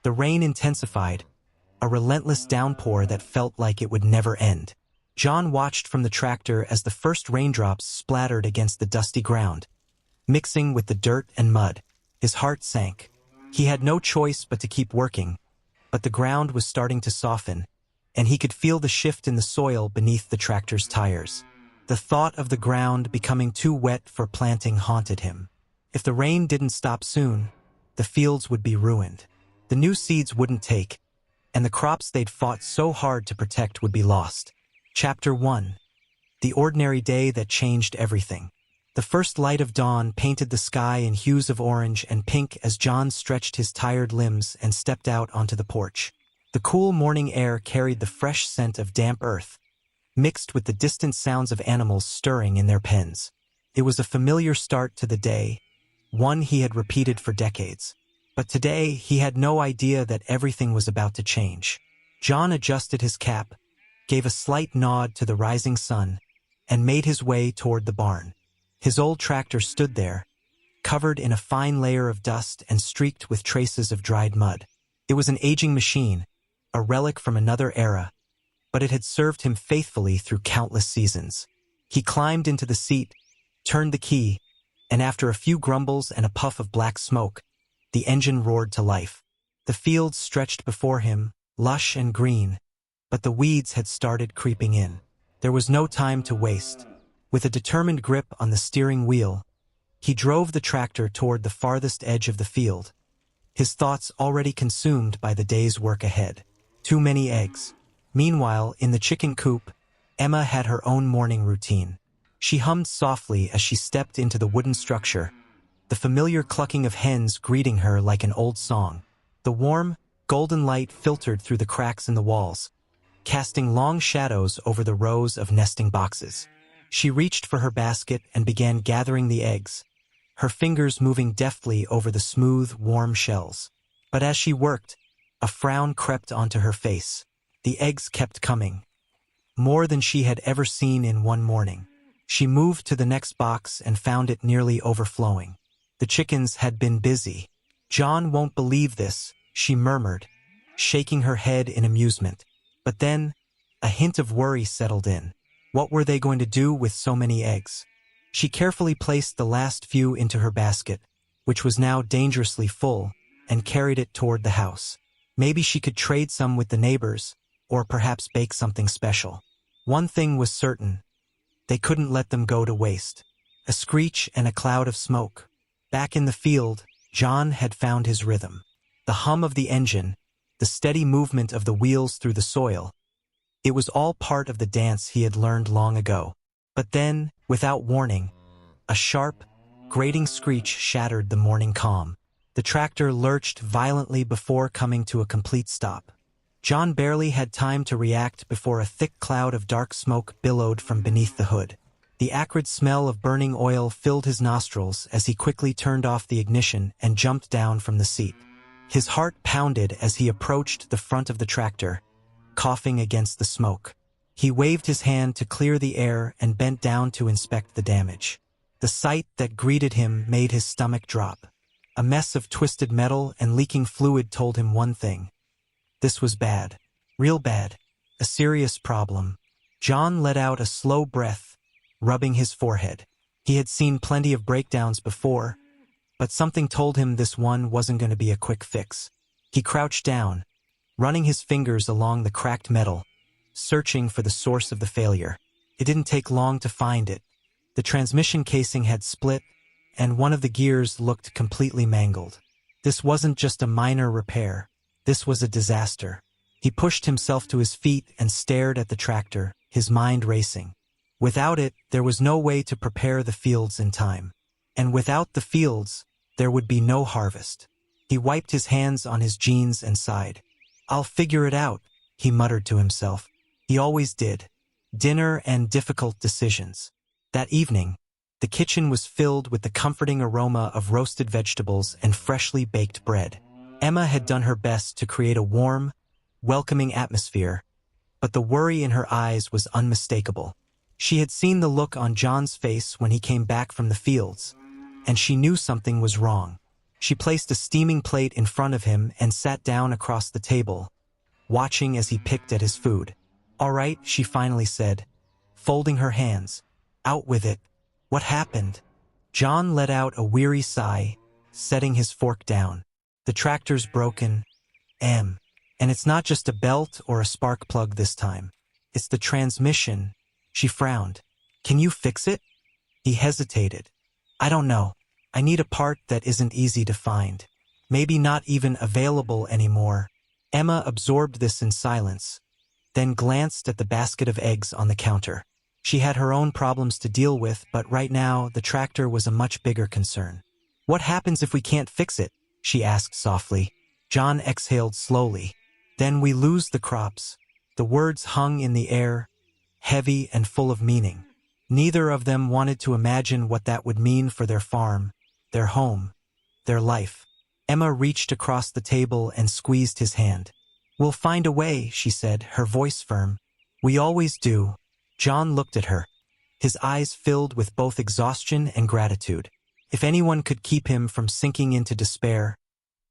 The rain intensified, a relentless downpour that felt like it would never end. John watched from the tractor as the first raindrops splattered against the dusty ground, mixing with the dirt and mud. His heart sank. He had no choice but to keep working, but the ground was starting to soften, and he could feel the shift in the soil beneath the tractor's tires. The thought of the ground becoming too wet for planting haunted him. If the rain didn't stop soon, the fields would be ruined. The new seeds wouldn't take, and the crops they'd fought so hard to protect would be lost. Chapter 1. The ordinary day that changed everything. The first light of dawn painted the sky in hues of orange and pink as John stretched his tired limbs and stepped out onto the porch. The cool morning air carried the fresh scent of damp earth, mixed with the distant sounds of animals stirring in their pens. It was a familiar start to the day, one he had repeated for decades. But today, he had no idea that everything was about to change. John adjusted his cap, gave a slight nod to the rising sun, and made his way toward the barn. His old tractor stood there, covered in a fine layer of dust and streaked with traces of dried mud. It was an aging machine, a relic from another era, but it had served him faithfully through countless seasons. He climbed into the seat, turned the key, and after a few grumbles and a puff of black smoke, the engine roared to life. The fields stretched before him, lush and green, but the weeds had started creeping in. There was no time to waste. With a determined grip on the steering wheel, he drove the tractor toward the farthest edge of the field, his thoughts already consumed by the day's work ahead. Too many eggs. Meanwhile, in the chicken coop, Emma had her own morning routine. She hummed softly as she stepped into the wooden structure, the familiar clucking of hens greeting her like an old song. The warm, golden light filtered through the cracks in the walls, casting long shadows over the rows of nesting boxes. She reached for her basket and began gathering the eggs, her fingers moving deftly over the smooth, warm shells. But as she worked, a frown crept onto her face. The eggs kept coming, more than she had ever seen in one morning. She moved to the next box and found it nearly overflowing. The chickens had been busy. "John won't believe this," she murmured, shaking her head in amusement. But then, a hint of worry settled in. What were they going to do with so many eggs? She carefully placed the last few into her basket, which was now dangerously full, and carried it toward the house. Maybe she could trade some with the neighbors, or perhaps bake something special. One thing was certain. They couldn't let them go to waste. A screech and a cloud of smoke. Back in the field, John had found his rhythm. The hum of the engine, the steady movement of the wheels through the soil. It was all part of the dance he had learned long ago. But then, without warning, a sharp, grating screech shattered the morning calm. The tractor lurched violently before coming to a complete stop. John barely had time to react before a thick cloud of dark smoke billowed from beneath the hood. The acrid smell of burning oil filled his nostrils as he quickly turned off the ignition and jumped down from the seat. His heart pounded as he approached the front of the tractor, coughing against the smoke. He waved his hand to clear the air and bent down to inspect the damage. The sight that greeted him made his stomach drop. A mess of twisted metal and leaking fluid told him one thing. This was bad. Real bad. A serious problem. John let out a slow breath, rubbing his forehead. He had seen plenty of breakdowns before, but something told him this one wasn't going to be a quick fix. He crouched down, running his fingers along the cracked metal, searching for the source of the failure. It didn't take long to find it. The transmission casing had split, and one of the gears looked completely mangled. This wasn't just a minor repair. This was a disaster. He pushed himself to his feet and stared at the tractor, his mind racing. Without it, there was no way to prepare the fields in time. And without the fields, there would be no harvest. He wiped his hands on his jeans and sighed. "I'll figure it out," he muttered to himself. He always did. Dinner and difficult decisions. That evening, the kitchen was filled with the comforting aroma of roasted vegetables and freshly baked bread. Emma had done her best to create a warm, welcoming atmosphere, but the worry in her eyes was unmistakable. She had seen the look on John's face when he came back from the fields, and she knew something was wrong. She placed a steaming plate in front of him and sat down across the table, watching as he picked at his food. "All right," she finally said, folding her hands. "Out with it. What happened?" John let out a weary sigh, setting his fork down. "The tractor's broken, Em. And it's not just a belt or a spark plug this time. It's the transmission." She frowned. "Can you fix it?" He hesitated. "I don't know. I need a part that isn't easy to find. Maybe not even available anymore." Emma absorbed this in silence, then glanced at the basket of eggs on the counter. She had her own problems to deal with, but right now the tractor was a much bigger concern. "What happens if we can't fix it?" she asked softly. John exhaled slowly. "Then we lose the crops." The words hung in the air, heavy and full of meaning. Neither of them wanted to imagine what that would mean for their farm, their home, their life. Emma reached across the table and squeezed his hand. "We'll find a way," she said, her voice firm. "We always do." John looked at her, his eyes filled with both exhaustion and gratitude. If anyone could keep him from sinking into despair,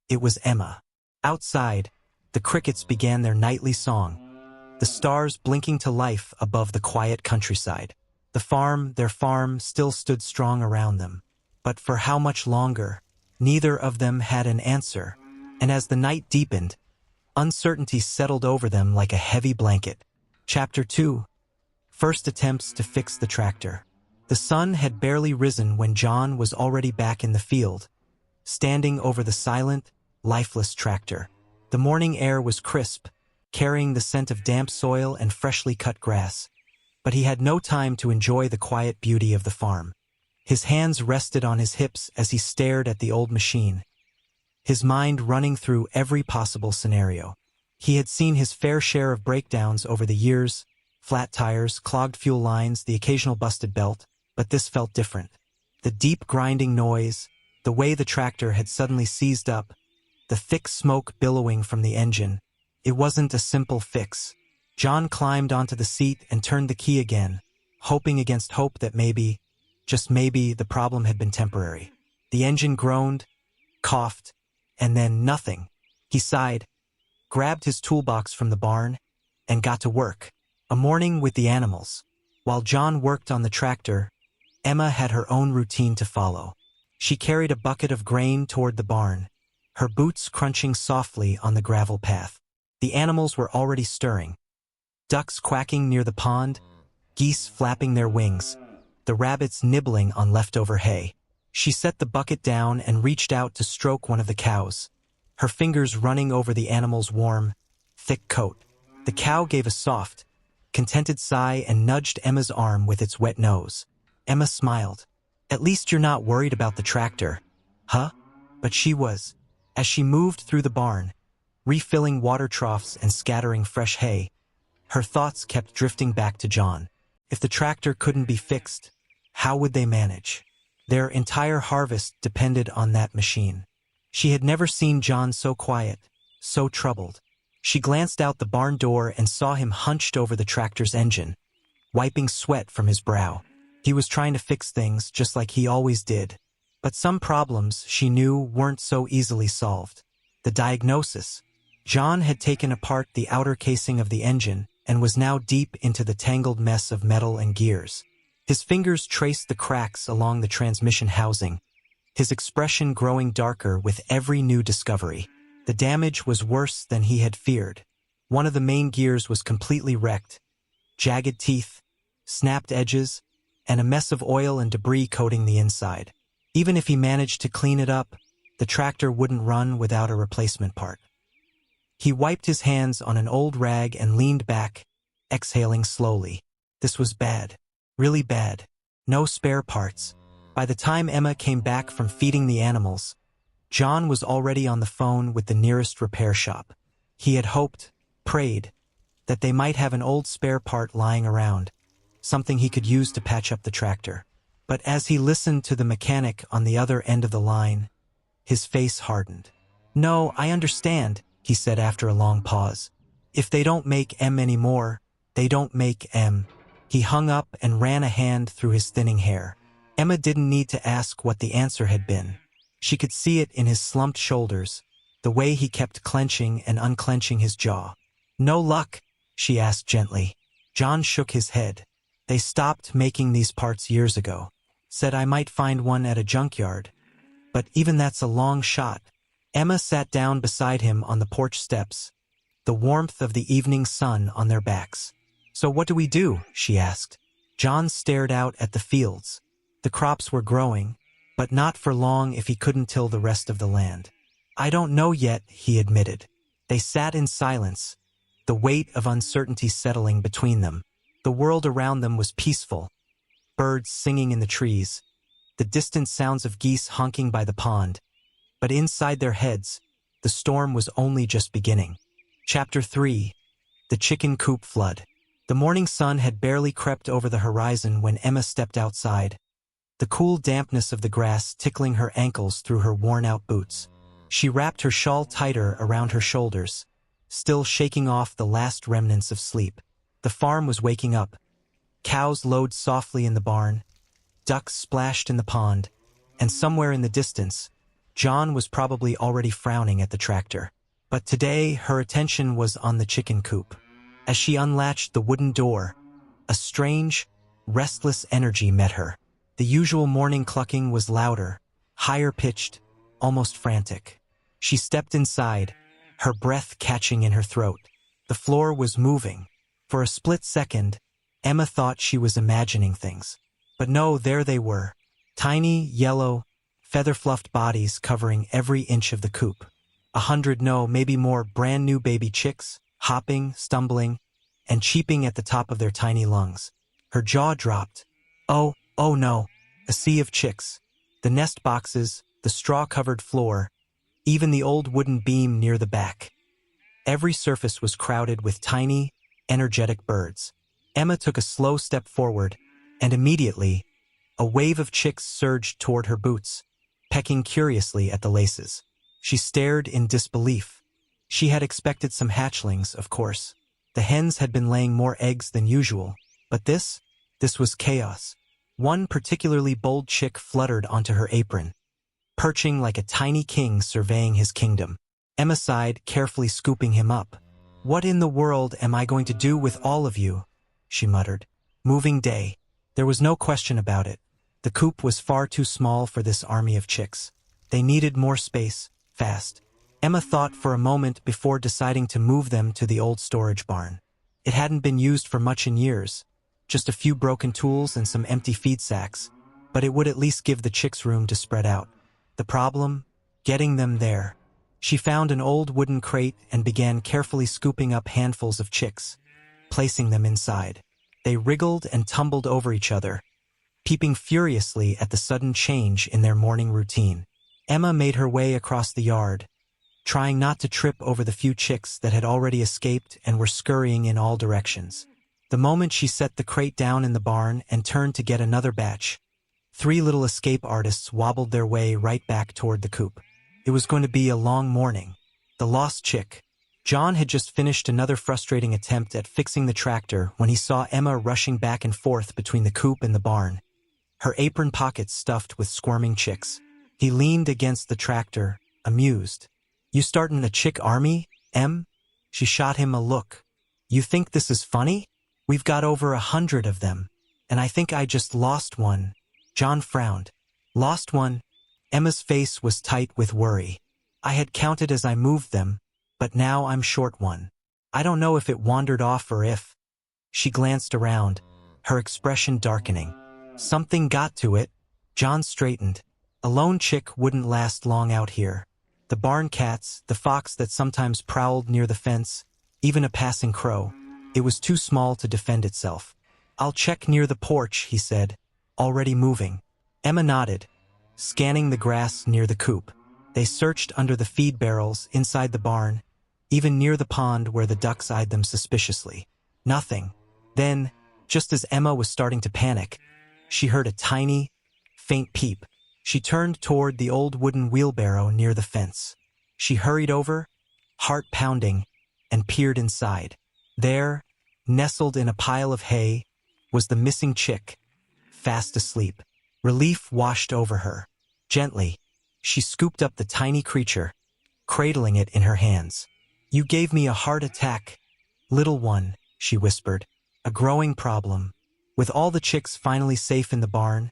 it was Emma. Outside, the crickets began their nightly song, the stars blinking to life above the quiet countryside. The farm, their farm, still stood strong around them. But for how much longer? Neither of them had an answer, and as the night deepened, uncertainty settled over them like a heavy blanket. Chapter 2. First attempts to fix the tractor. The sun had barely risen when John was already back in the field, standing over the silent, lifeless tractor. The morning air was crisp, carrying the scent of damp soil and freshly cut grass. But he had no time to enjoy the quiet beauty of the farm. His hands rested on his hips as he stared at the old machine, his mind running through every possible scenario. He had seen his fair share of breakdowns over the years, flat tires, clogged fuel lines, the occasional busted belt, but this felt different. The deep grinding noise, the way the tractor had suddenly seized up, the thick smoke billowing from the engine. It wasn't a simple fix. John climbed onto the seat and turned the key again, hoping against hope that maybe, just maybe, the problem had been temporary. The engine groaned, coughed, and then nothing. He sighed, grabbed his toolbox from the barn, and got to work. A morning with the animals. While John worked on the tractor, Emma had her own routine to follow. She carried a bucket of grain toward the barn, her boots crunching softly on the gravel path. The animals were already stirring. Ducks quacking near the pond, geese flapping their wings, the rabbits nibbling on leftover hay. She set the bucket down and reached out to stroke one of the cows, her fingers running over the animal's warm, thick coat. The cow gave a soft, contented sigh and nudged Emma's arm with its wet nose. Emma smiled. "At least you're not worried about the tractor, huh?" But she was. As she moved through the barn, refilling water troughs and scattering fresh hay, her thoughts kept drifting back to John. If the tractor couldn't be fixed, how would they manage? Their entire harvest depended on that machine. She had never seen John so quiet, so troubled. She glanced out the barn door and saw him hunched over the tractor's engine, wiping sweat from his brow. He was trying to fix things just like he always did. But some problems, she knew, weren't so easily solved. The diagnosis. John had taken apart the outer casing of the engine and was now deep into the tangled mess of metal and gears. His fingers traced the cracks along the transmission housing, his expression growing darker with every new discovery. The damage was worse than he had feared. One of the main gears was completely wrecked, jagged teeth, snapped edges, and a mess of oil and debris coating the inside. Even if he managed to clean it up, the tractor wouldn't run without a replacement part. He wiped his hands on an old rag and leaned back, exhaling slowly. This was bad. Really bad. No spare parts. By the time Emma came back from feeding the animals, John was already on the phone with the nearest repair shop. He had hoped, prayed, that they might have an old spare part lying around, something he could use to patch up the tractor. But as he listened to the mechanic on the other end of the line, his face hardened. "No, I understand," he said after a long pause. "If they don't make M anymore, they don't make M." He hung up and ran a hand through his thinning hair. Emma didn't need to ask what the answer had been. She could see it in his slumped shoulders, the way he kept clenching and unclenching his jaw. "No luck?" she asked gently. John shook his head. "They stopped making these parts years ago. Said I might find one at a junkyard. But even that's a long shot." Emma sat down beside him on the porch steps, the warmth of the evening sun on their backs. "So what do we do?" she asked. John stared out at the fields. The crops were growing, but not for long if he couldn't till the rest of the land. "I don't know yet," he admitted. They sat in silence, the weight of uncertainty settling between them. The world around them was peaceful, birds singing in the trees, the distant sounds of geese honking by the pond. But inside their heads, the storm was only just beginning. Chapter 3. The Chicken Coop Flood. The morning sun had barely crept over the horizon when Emma stepped outside, the cool dampness of the grass tickling her ankles through her worn-out boots. She wrapped her shawl tighter around her shoulders, still shaking off the last remnants of sleep. The farm was waking up. Cows lowed softly in the barn, ducks splashed in the pond, and somewhere in the distance, John was probably already frowning at the tractor. But today, her attention was on the chicken coop. As she unlatched the wooden door, a strange, restless energy met her. The usual morning clucking was louder, higher-pitched, almost frantic. She stepped inside, her breath catching in her throat. The floor was moving. For a split second, Emma thought she was imagining things. But no, there they were. Tiny, yellow, feather-fluffed bodies covering every inch of the coop. 100, no, maybe more brand-new baby chicks, hopping, stumbling, and cheeping at the top of their tiny lungs. Her jaw dropped. Oh no, a sea of chicks. The nest boxes, the straw-covered floor, even the old wooden beam near the back. Every surface was crowded with tiny, energetic birds. Emma took a slow step forward, and immediately, a wave of chicks surged toward her boots, pecking curiously at the laces. She stared in disbelief. She had expected some hatchlings, of course. The hens had been laying more eggs than usual, but this was chaos. One particularly bold chick fluttered onto her apron, perching like a tiny king surveying his kingdom. Emma sighed, carefully scooping him up. "What in the world am I going to do with all of you?" she muttered. Moving day. There was no question about it. The coop was far too small for this army of chicks. They needed more space, fast. Emma thought for a moment before deciding to move them to the old storage barn. It hadn't been used for much in years, just a few broken tools and some empty feed sacks, but it would at least give the chicks room to spread out. The problem? Getting them there. She found an old wooden crate and began carefully scooping up handfuls of chicks, placing them inside. They wriggled and tumbled over each other, peeping furiously at the sudden change in their morning routine. Emma made her way across the yard, trying not to trip over the few chicks that had already escaped and were scurrying in all directions. The moment she set the crate down in the barn and turned to get another batch, 3 little escape artists wobbled their way right back toward the coop. It was going to be a long morning. The lost chick. John had just finished another frustrating attempt at fixing the tractor when he saw Emma rushing back and forth between the coop and the barn, her apron pockets stuffed with squirming chicks. He leaned against the tractor, amused. "You startin' a chick army, Em?" She shot him a look. "You think this is funny? We've got over 100 of them, and I think I just lost one." John frowned. "Lost one?" Emma's face was tight with worry. "I had counted as I moved them, but now I'm short one. I don't know if it wandered off or if..." She glanced around, her expression darkening. "Something got to it." John straightened. A lone chick wouldn't last long out here. The barn cats, the fox that sometimes prowled near the fence, even a passing crow. It was too small to defend itself. "I'll check near the porch," he said, already moving. Emma nodded, scanning the grass near the coop. They searched under the feed barrels, inside the barn, even near the pond where the ducks eyed them suspiciously. Nothing. Then, just as Emma was starting to panic, she heard a tiny, faint peep. She turned toward the old wooden wheelbarrow near the fence. She hurried over, heart pounding, and peered inside. There, nestled in a pile of hay, was the missing chick, fast asleep. Relief washed over her. Gently, She scooped up the tiny creature, cradling it in her hands. "You gave me a heart attack, little one," she whispered. A growing problem. With all the chicks finally safe in the barn,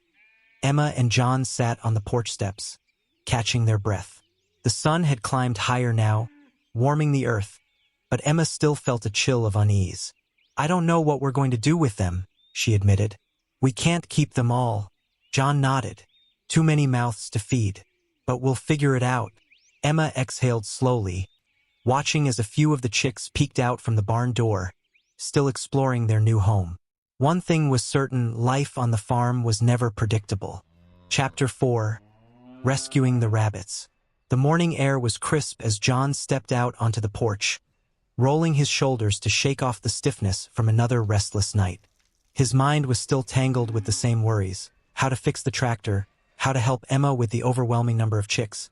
Emma and John sat on the porch steps, catching their breath. The sun had climbed higher now, warming the earth, but Emma still felt a chill of unease. "I don't know what we're going to do with them," she admitted. "We can't keep them all." John nodded. "Too many mouths to feed. But we'll figure it out." Emma exhaled slowly, watching as a few of the chicks peeked out from the barn door, still exploring their new home. One thing was certain: life on the farm was never predictable. Chapter 4. Rescuing the Rabbits. The morning air was crisp as John stepped out onto the porch, rolling his shoulders to shake off the stiffness from another restless night. His mind was still tangled with the same worries: how to fix the tractor, how to help Emma with the overwhelming number of chicks,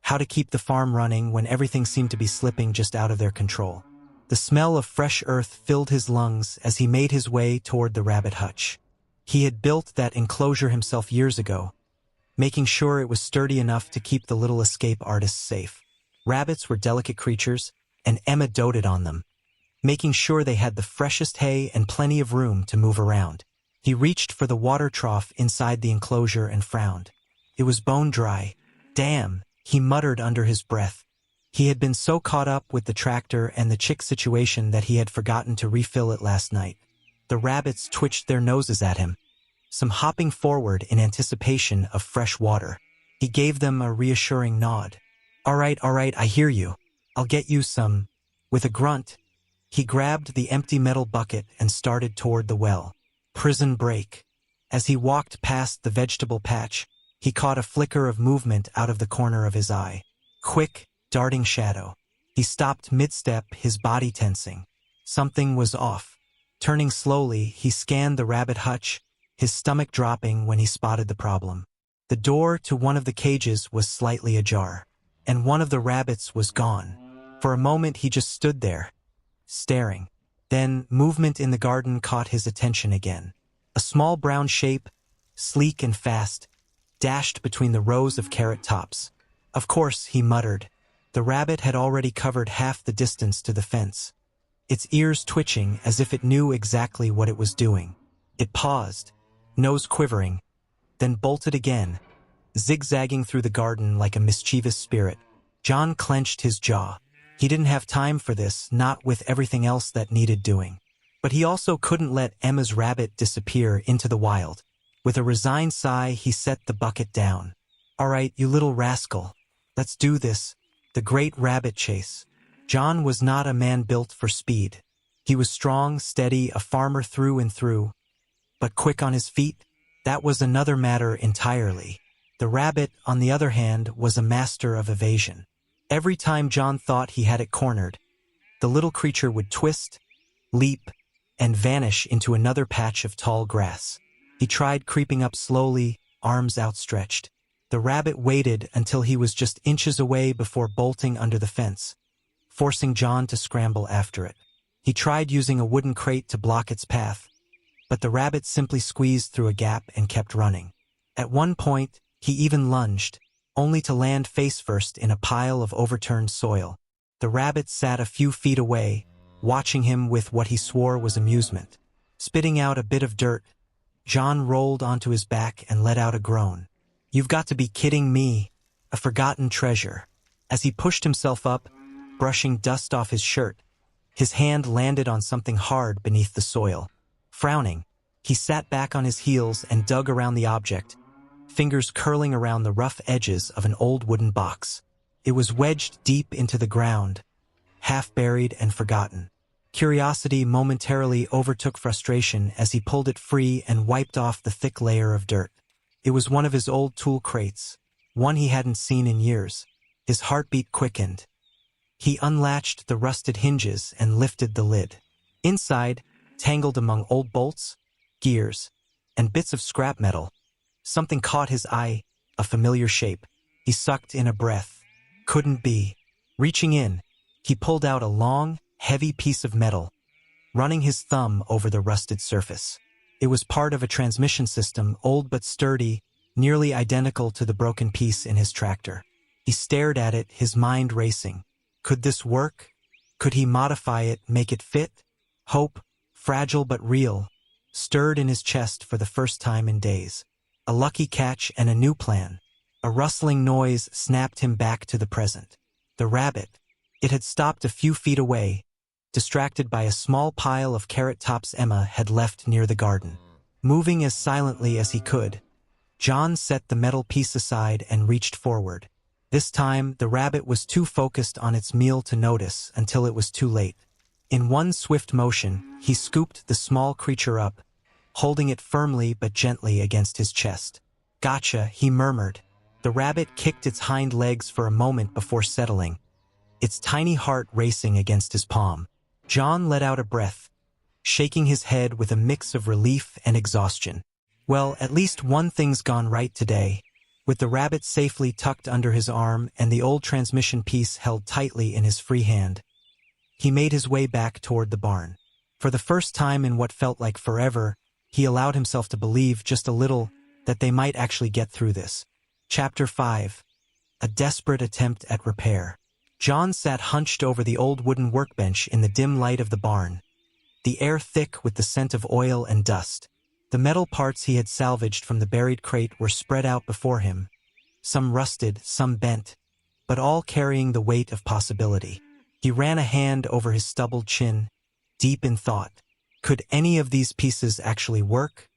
how to keep the farm running when everything seemed to be slipping just out of their control. The smell of fresh earth filled his lungs as he made his way toward the rabbit hutch. He had built that enclosure himself years ago, making sure it was sturdy enough to keep the little escape artists safe. Rabbits were delicate creatures, and Emma doted on them, making sure they had the freshest hay and plenty of room to move around. He reached for the water trough inside the enclosure and frowned. It was bone dry. "Damn," he muttered under his breath. He had been so caught up with the tractor and the chick situation that he had forgotten to refill it last night. The rabbits twitched their noses at him, some hopping forward in anticipation of fresh water. He gave them a reassuring nod. All right, I hear you. I'll get you some." With a grunt, he grabbed the empty metal bucket and started toward the well. Prison break. As he walked past the vegetable patch, he caught a flicker of movement out of the corner of his eye. Quick, darting shadow. He stopped mid-step, his body tensing. Something was off. Turning slowly, he scanned the rabbit hutch, his stomach dropping when he spotted the problem. The door to one of the cages was slightly ajar, and one of the rabbits was gone. For a moment he just stood there, staring. Then movement in the garden caught his attention again. A small brown shape, sleek and fast, dashed between the rows of carrot tops. Of course, he muttered. The rabbit had already covered half the distance to the fence, its ears twitching as if it knew exactly what it was doing. It paused, nose quivering, then bolted again, zigzagging through the garden like a mischievous spirit. John clenched his jaw. He didn't have time for this, not with everything else that needed doing. But he also couldn't let Emma's rabbit disappear into the wild. With a resigned sigh, he set the bucket down. "All right, you little rascal. Let's do this." The great rabbit chase. John was not a man built for speed. He was strong, steady, a farmer through and through. But quick on his feet? That was another matter entirely. The rabbit, on the other hand, was a master of evasion. Every time John thought he had it cornered, the little creature would twist, leap, and vanish into another patch of tall grass. He tried creeping up slowly, arms outstretched. The rabbit waited until he was just inches away before bolting under the fence, forcing John to scramble after it. He tried using a wooden crate to block its path, but the rabbit simply squeezed through a gap and kept running. At one point, he even lunged, only to land face first in a pile of overturned soil. The rabbit sat a few feet away, watching him with what he swore was amusement. Spitting out a bit of dirt, John rolled onto his back and let out a groan. "You've got to be kidding me. A forgotten treasure." As he pushed himself up, brushing dust off his shirt, his hand landed on something hard beneath the soil. Frowning, he sat back on his heels and dug around the object, fingers curling around the rough edges of an old wooden box. It was wedged deep into the ground, half buried and forgotten. Curiosity momentarily overtook frustration as he pulled it free and wiped off the thick layer of dirt. It was one of his old tool crates, one he hadn't seen in years. His heartbeat quickened. He unlatched the rusted hinges and lifted the lid. Inside, tangled among old bolts, gears, and bits of scrap metal, something caught his eye, a familiar shape. He sucked in a breath. Couldn't be. Reaching in, he pulled out a long, heavy piece of metal, running his thumb over the rusted surface. It was part of a transmission system, old but sturdy, nearly identical to the broken piece in his tractor. He stared at it, his mind racing. Could this work? Could he modify it, make it fit? Hope, fragile but real, stirred in his chest for the first time in days. A lucky catch and a new plan. A rustling noise snapped him back to the present. The rabbit. It had stopped a few feet away, distracted by a small pile of carrot tops Emma had left near the garden. Moving as silently as he could, John set the metal piece aside and reached forward. This time, the rabbit was too focused on its meal to notice until it was too late. In one swift motion, he scooped the small creature up, holding it firmly but gently against his chest. "Gotcha," he murmured. The rabbit kicked its hind legs for a moment before settling, its tiny heart racing against his palm. John let out a breath, shaking his head with a mix of relief and exhaustion. Well, at least one thing's gone right today. With the rabbit safely tucked under his arm and the old transmission piece held tightly in his free hand, he made his way back toward the barn. For the first time in what felt like forever, he allowed himself to believe just a little that they might actually get through this. Chapter 5. A desperate attempt at repair. John sat hunched over the old wooden workbench in the dim light of the barn, the air thick with the scent of oil and dust. The metal parts he had salvaged from the buried crate were spread out before him, some rusted, some bent, but all carrying the weight of possibility. He ran a hand over his stubbled chin, deep in thought. Could any of these pieces actually work?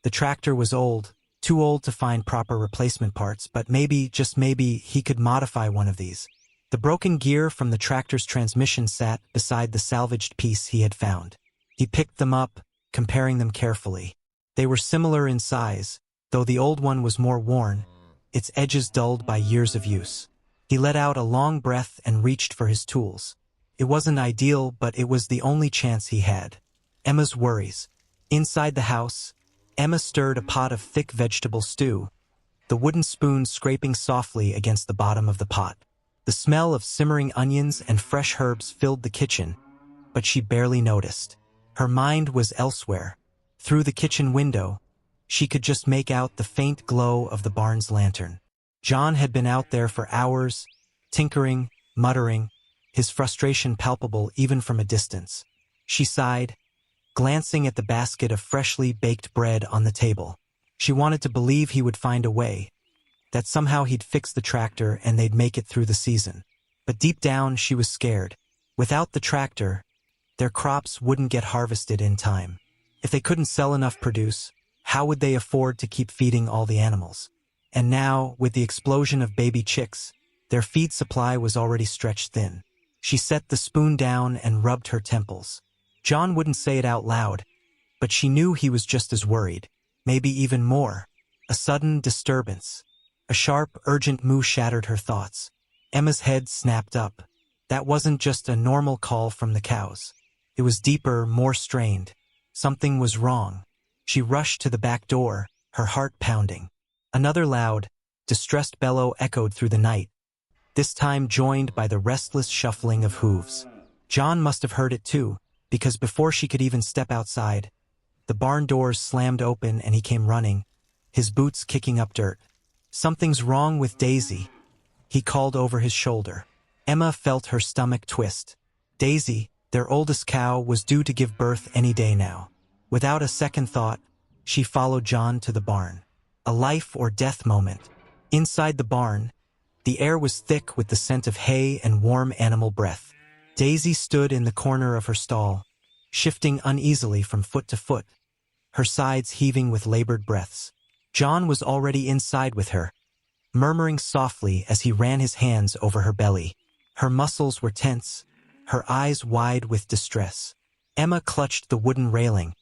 The tractor was old, too old to find proper replacement parts, but maybe, just maybe, he could modify one of these. The broken gear from the tractor's transmission sat beside the salvaged piece he had found. He picked them up, comparing them carefully. They were similar in size, though the old one was more worn, its edges dulled by years of use. He let out a long breath and reached for his tools. It wasn't ideal, but it was the only chance he had. Emma's worries. Inside the house, Emma stirred a pot of thick vegetable stew, the wooden spoon scraping softly against the bottom of the pot. The smell of simmering onions and fresh herbs filled the kitchen, but she barely noticed. Her mind was elsewhere. Through the kitchen window, she could just make out the faint glow of the barn's lantern. John had been out there for hours, tinkering, muttering, his frustration palpable even from a distance. She sighed, glancing at the basket of freshly baked bread on the table. She wanted to believe he would find a way, that somehow he'd fix the tractor and they'd make it through the season. But deep down, she was scared. Without the tractor, their crops wouldn't get harvested in time. If they couldn't sell enough produce, how would they afford to keep feeding all the animals? And now, with the explosion of baby chicks, their feed supply was already stretched thin. She set the spoon down and rubbed her temples. John wouldn't say it out loud, but she knew he was just as worried, maybe even more. A sudden disturbance. A sharp, urgent moo shattered her thoughts. Emma's head snapped up. That wasn't just a normal call from the cows. It was deeper, more strained. Something was wrong. She rushed to the back door, her heart pounding. Another loud, distressed bellow echoed through the night, this time joined by the restless shuffling of hooves. John must have heard it too, because before she could even step outside, the barn doors slammed open and he came running, his boots kicking up dirt. "Something's wrong with Daisy," he called over his shoulder. Emma felt her stomach twist. Daisy, their oldest cow, was due to give birth any day now. Without a second thought, she followed John to the barn. A life or death moment. Inside the barn, the air was thick with the scent of hay and warm animal breath. Daisy stood in the corner of her stall, shifting uneasily from foot to foot, her sides heaving with labored breaths. John was already inside with her, murmuring softly as he ran his hands over her belly. Her muscles were tense, her eyes wide with distress. Emma clutched the wooden railing,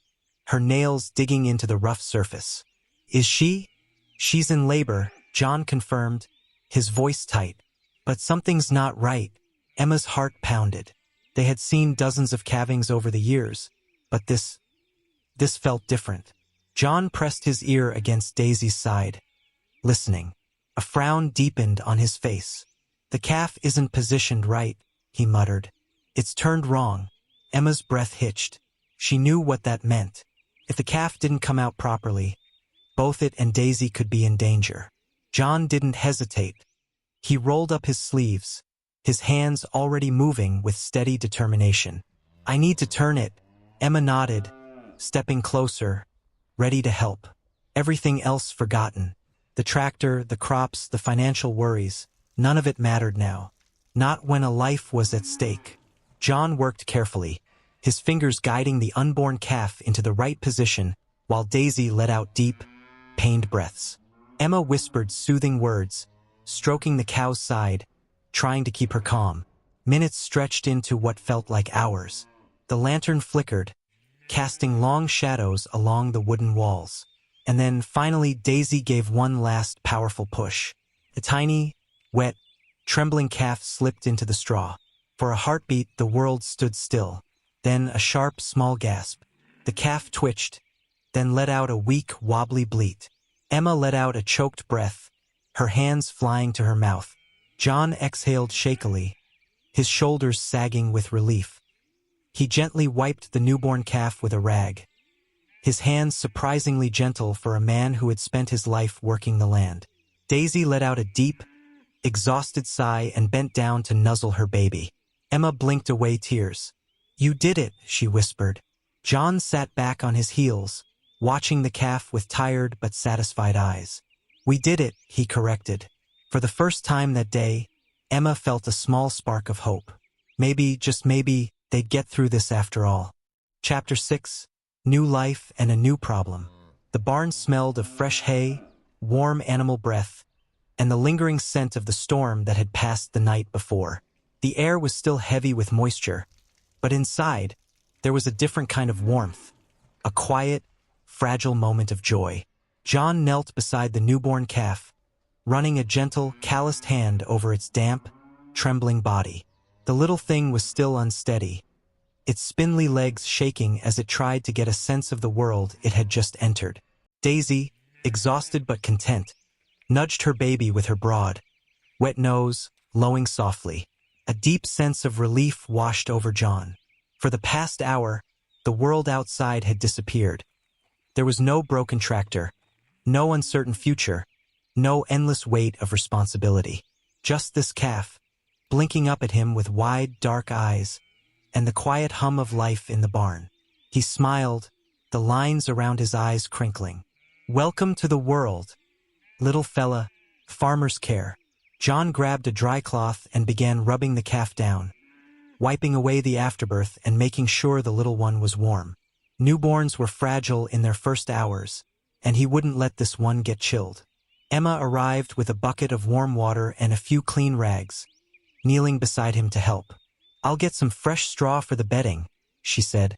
her nails digging into the rough surface. "Is she?" "She's in labor," John confirmed, his voice tight. "But something's not right." Emma's heart pounded. They had seen dozens of calvings over the years, but this felt different. John pressed his ear against Daisy's side, listening. A frown deepened on his face. "The calf isn't positioned right," he muttered. "It's turned wrong." Emma's breath hitched. She knew what that meant. If the calf didn't come out properly, both it and Daisy could be in danger. John didn't hesitate. He rolled up his sleeves, his hands already moving with steady determination. I need to turn it, Emma nodded, stepping closer, ready to help. Everything else forgotten. The tractor, the crops, the financial worries, none of it mattered now. Not when a life was at stake. John worked carefully, his fingers guiding the unborn calf into the right position while Daisy let out deep, pained breaths. Emma whispered soothing words, stroking the cow's side, trying to keep her calm. Minutes stretched into what felt like hours. The lantern flickered, casting long shadows along the wooden walls. And then, finally, Daisy gave one last powerful push. The tiny, wet, trembling calf slipped into the straw. For a heartbeat, the world stood still. Then a sharp, small gasp. The calf twitched, then let out a weak, wobbly bleat. Emma let out a choked breath, her hands flying to her mouth. John exhaled shakily, his shoulders sagging with relief. He gently wiped the newborn calf with a rag, his hands surprisingly gentle for a man who had spent his life working the land. Daisy let out a deep, exhausted sigh and bent down to nuzzle her baby. Emma blinked away tears. You did it, she whispered. John sat back on his heels, watching the calf with tired but satisfied eyes. We did it, he corrected. For the first time that day, Emma felt a small spark of hope. Maybe, just maybe, they'd get through this after all. Chapter 6. New life and a new problem. The barn smelled of fresh hay, warm animal breath, and the lingering scent of the storm that had passed the night before. The air was still heavy with moisture, but inside, there was a different kind of warmth, a quiet, fragile moment of joy. John knelt beside the newborn calf, running a gentle, calloused hand over its damp, trembling body. The little thing was still unsteady, its spindly legs shaking as it tried to get a sense of the world it had just entered. Daisy, exhausted but content, nudged her baby with her broad, wet nose, lowing softly. A deep sense of relief washed over John. For the past hour, the world outside had disappeared. There was no broken tractor, no uncertain future, no endless weight of responsibility. Just this calf, blinking up at him with wide, dark eyes, and the quiet hum of life in the barn. He smiled, the lines around his eyes crinkling. Welcome to the world, little fella, farmer's care. John grabbed a dry cloth and began rubbing the calf down, wiping away the afterbirth and making sure the little one was warm. Newborns were fragile in their first hours, and he wouldn't let this one get chilled. Emma arrived with a bucket of warm water and a few clean rags, kneeling beside him to help. I'll get some fresh straw for the bedding, she said,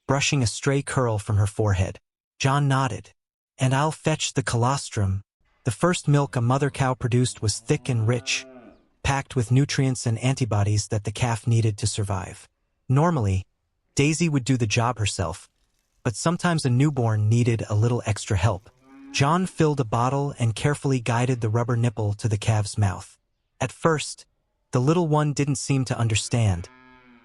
brushing a stray curl from her forehead. John nodded. And I'll fetch the colostrum. The first milk a mother cow produced was thick and rich, packed with nutrients and antibodies that the calf needed to survive. Normally, Daisy would do the job herself, but sometimes a newborn needed a little extra help. John filled a bottle and carefully guided the rubber nipple to the calf's mouth. At first, the little one didn't seem to understand,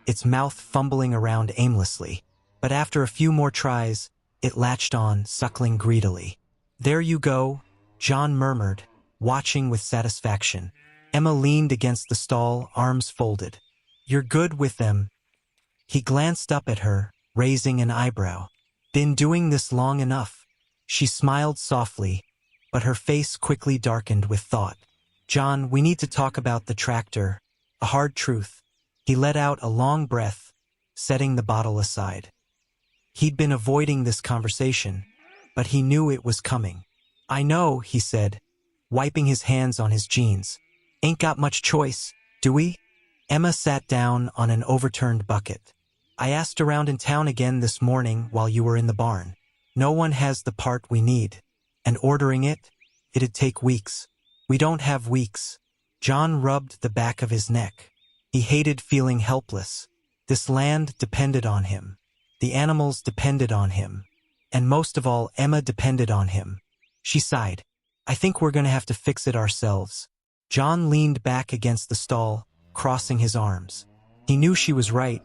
its mouth fumbling around aimlessly. But after a few more tries, it latched on, suckling greedily. There you go, John murmured, watching with satisfaction. Emma leaned against the stall, arms folded. You're good with them. He glanced up at her, raising an eyebrow. Been doing this long enough. She smiled softly, but her face quickly darkened with thought. John, we need to talk about the tractor. A hard truth. He let out a long breath, setting the bottle aside. He'd been avoiding this conversation, but he knew it was coming. I know, he said, wiping his hands on his jeans. Ain't got much choice, do we? Emma sat down on an overturned bucket. I asked around in town again this morning while you were in the barn. No one has the part we need. And ordering it, it'd take weeks. We don't have weeks. John rubbed the back of his neck. He hated feeling helpless. This land depended on him. The animals depended on him. And most of all, Emma depended on him. She sighed. I think we're going to have to fix it ourselves. John leaned back against the stall, crossing his arms. He knew she was right,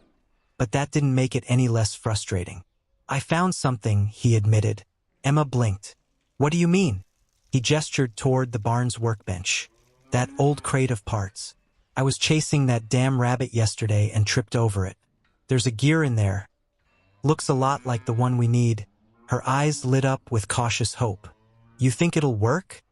but that didn't make it any less frustrating. I found something, he admitted. Emma blinked. What do you mean? He gestured toward the barn's workbench. That old crate of parts. I was chasing that damn rabbit yesterday and tripped over it. There's a gear in there. Looks a lot like the one we need. Her eyes lit up with cautious hope. You think it'll work?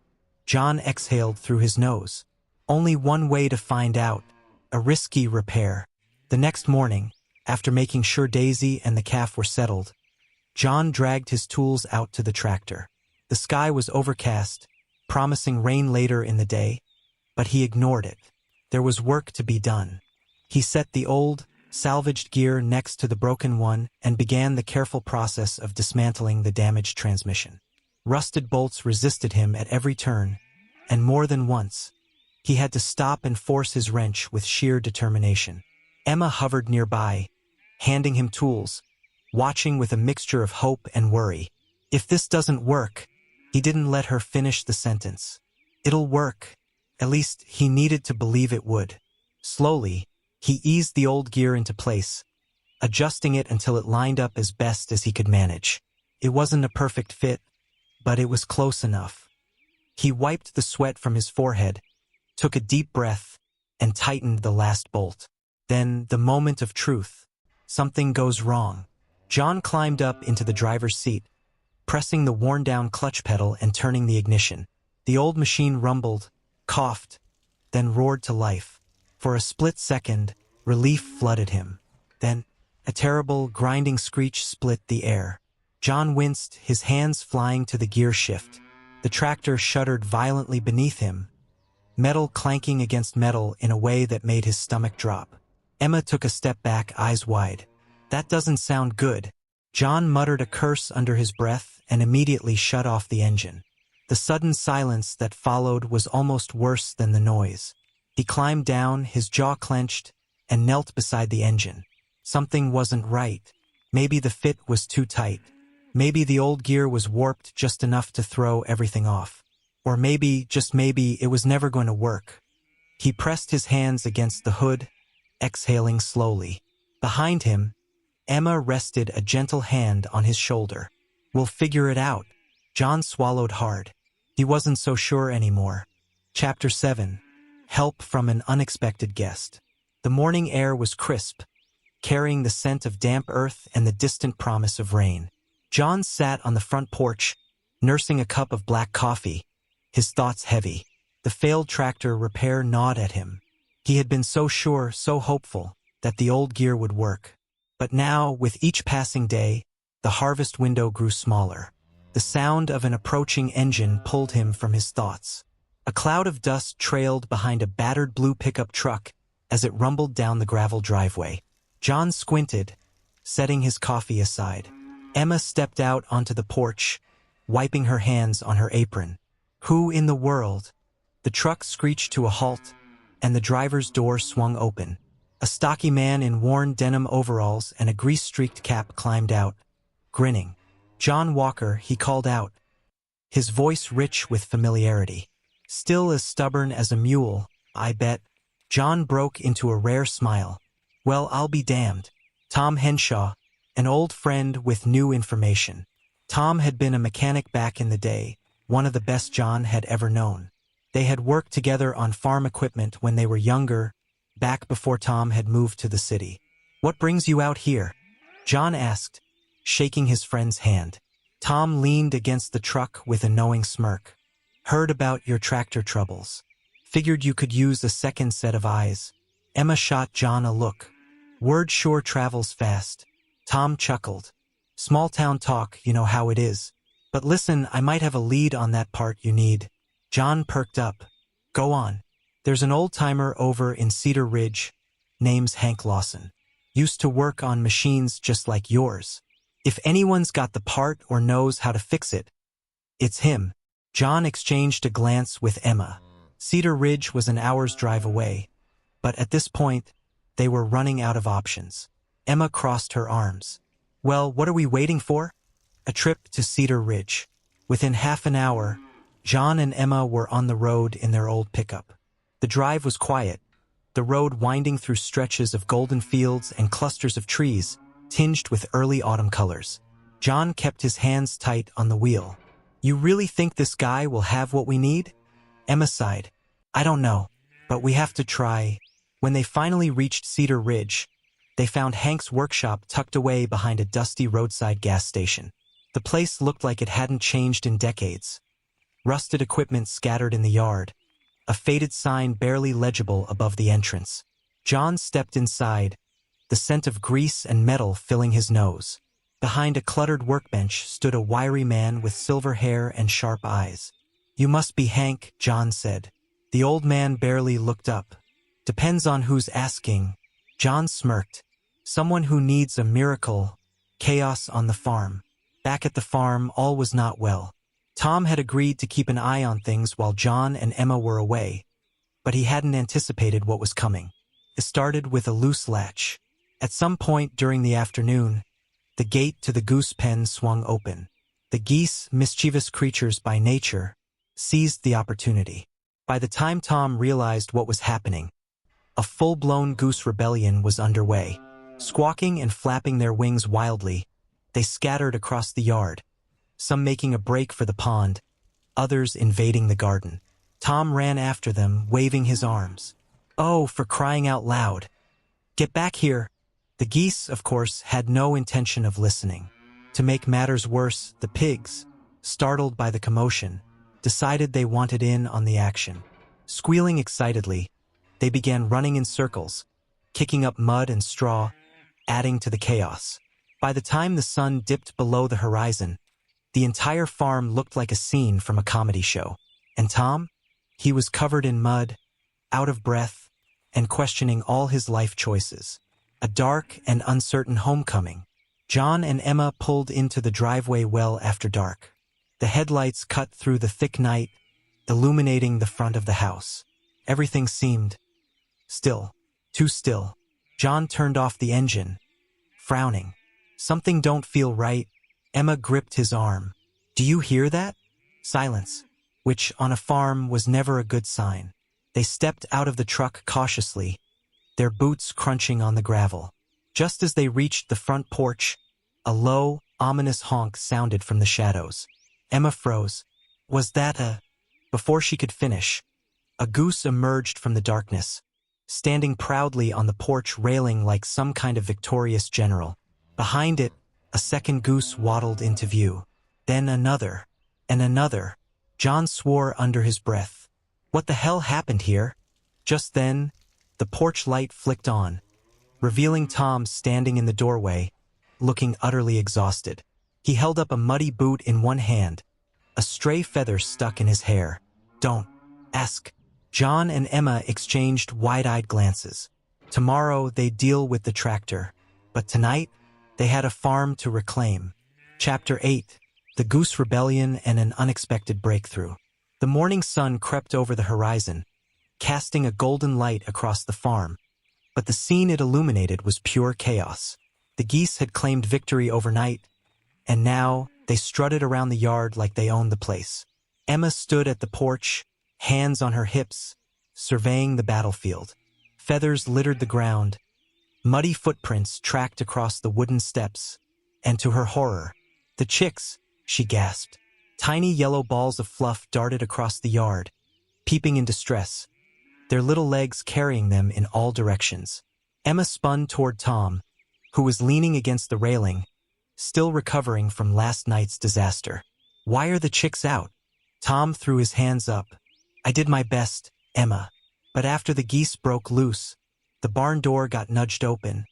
John exhaled through his nose. Only one way to find out. A risky repair. The next morning, after making sure Daisy and the calf were settled, John dragged his tools out to the tractor. The sky was overcast, promising rain later in the day, but he ignored it. There was work to be done. He set the old, salvaged gear next to the broken one and began the careful process of dismantling the damaged transmission. Rusted bolts resisted him at every turn, and more than once, he had to stop and force his wrench with sheer determination. Emma hovered nearby, handing him tools, watching with a mixture of hope and worry. If this doesn't work, he didn't let her finish the sentence. It'll work. At least he needed to believe it would. Slowly, he eased the old gear into place, adjusting it until it lined up as best as he could manage. It wasn't a perfect fit, but it was close enough. He wiped the sweat from his forehead, took a deep breath, and tightened the last bolt. Then, the moment of truth. Something goes wrong. John climbed up into the driver's seat, pressing the worn-down clutch pedal and turning the ignition. The old machine rumbled, coughed, then roared to life. For a split second, relief flooded him. Then, a terrible, grinding screech split the air. John winced, his hands flying to the gear shift. The tractor shuddered violently beneath him, metal clanking against metal in a way that made his stomach drop. Emma took a step back, eyes wide. That doesn't sound good. John muttered a curse under his breath and immediately shut off the engine. The sudden silence that followed was almost worse than the noise. He climbed down, his jaw clenched, and knelt beside the engine. Something wasn't right. Maybe the fit was too tight. Maybe the old gear was warped just enough to throw everything off. Or maybe, just maybe, it was never going to work. He pressed his hands against the hood, exhaling slowly. Behind him, Emma rested a gentle hand on his shoulder. We'll figure it out. John swallowed hard. He wasn't so sure anymore. Chapter 7. Help from an unexpected guest. The morning air was crisp, carrying the scent of damp earth and the distant promise of rain. John sat on the front porch, nursing a cup of black coffee, his thoughts heavy. The failed tractor repair gnawed at him. He had been so sure, so hopeful, that the old gear would work. But now, with each passing day, the harvest window grew smaller. The sound of an approaching engine pulled him from his thoughts. A cloud of dust trailed behind a battered blue pickup truck as it rumbled down the gravel driveway. John squinted, setting his coffee aside. Emma stepped out onto the porch, wiping her hands on her apron. Who in the world? The truck screeched to a halt, and the driver's door swung open. A stocky man in worn denim overalls and a grease-streaked cap climbed out, grinning. John Walker, he called out, his voice rich with familiarity. Still as stubborn as a mule, I bet. John broke into a rare smile. Well, I'll be damned. Tom Henshaw, an old friend with new information. Tom had been a mechanic back in the day, one of the best John had ever known. They had worked together on farm equipment when they were younger, back before Tom had moved to the city. What brings you out here? John asked, shaking his friend's hand. Tom leaned against the truck with a knowing smirk. Heard about your tractor troubles. Figured you could use a second set of eyes. Emma shot John a look. Word sure travels fast. Tom chuckled. Small town talk, you know how it is. But listen, I might have a lead on that part you need. John perked up. Go on. There's an old-timer over in Cedar Ridge, name's Hank Lawson. Used to work on machines just like yours. If anyone's got the part or knows how to fix it, it's him. John exchanged a glance with Emma. Cedar Ridge was an hour's drive away, but at this point, they were running out of options. Emma crossed her arms. Well, what are we waiting for? A trip to Cedar Ridge. Within half an hour, John and Emma were on the road in their old pickup. The drive was quiet, the road winding through stretches of golden fields and clusters of trees tinged with early autumn colors. John kept his hands tight on the wheel. You really think this guy will have what we need? Emma sighed. I don't know, but we have to try. When they finally reached Cedar Ridge, they found Hank's workshop tucked away behind a dusty roadside gas station. The place looked like it hadn't changed in decades. Rusted equipment scattered in the yard, a faded sign barely legible above the entrance. John stepped inside, the scent of grease and metal filling his nose. Behind a cluttered workbench stood a wiry man with silver hair and sharp eyes. "You must be Hank," John said. The old man barely looked up. "Depends on who's asking." John smirked. "Someone who needs a miracle." Chaos on the farm. Back at the farm, all was not well. Tom had agreed to keep an eye on things while John and Emma were away, but he hadn't anticipated what was coming. It started with a loose latch. At some point during the afternoon, the gate to the goose pen swung open. The geese, mischievous creatures by nature, seized the opportunity. By the time Tom realized what was happening, a full-blown goose rebellion was underway. Squawking and flapping their wings wildly, they scattered across the yard, some making a break for the pond, others invading the garden. Tom ran after them, waving his arms. "Oh, for crying out loud! Get back here!" The geese, of course, had no intention of listening. To make matters worse, the pigs, startled by the commotion, decided they wanted in on the action. Squealing excitedly, they began running in circles, kicking up mud and straw, adding to the chaos. By the time the sun dipped below the horizon, the entire farm looked like a scene from a comedy show. And Tom? He was covered in mud, out of breath, and questioning all his life choices. A dark and uncertain homecoming. John and Emma pulled into the driveway well after dark. The headlights cut through the thick night, illuminating the front of the house. Everything seemed still, too still. John turned off the engine, frowning. "Something don't feel right." Emma gripped his arm. "Do you hear that?" Silence, which on a farm was never a good sign. They stepped out of the truck cautiously, their boots crunching on the gravel. Just as they reached the front porch, a low, ominous honk sounded from the shadows. Emma froze. Was that a... Before she could finish, a goose emerged from the darkness, standing proudly on the porch railing like some kind of victorious general. Behind it, a second goose waddled into view. Then another, and another. John swore under his breath. What the hell happened here? Just then, the porch light flicked on, revealing Tom standing in the doorway, looking utterly exhausted. He held up a muddy boot in one hand, a stray feather stuck in his hair. "Don't ask." John and Emma exchanged wide-eyed glances. Tomorrow they'd deal with the tractor, but tonight they had a farm to reclaim. Chapter 8. The Goose Rebellion and an Unexpected Breakthrough. The morning sun crept over the horizon, casting a golden light across the farm, but the scene it illuminated was pure chaos. The geese had claimed victory overnight, and now they strutted around the yard like they owned the place. Emma stood at the porch, hands on her hips, surveying the battlefield. Feathers littered the ground, muddy footprints tracked across the wooden steps, and to her horror, "The chicks," she gasped. Tiny yellow balls of fluff darted across the yard, peeping in distress, their little legs carrying them in all directions. Emma spun toward Tom, who was leaning against the railing, still recovering from last night's disaster. "Why are the chicks out?" Tom threw his hands up. "I did my best, Emma. But after the geese broke loose, the barn door got nudged open,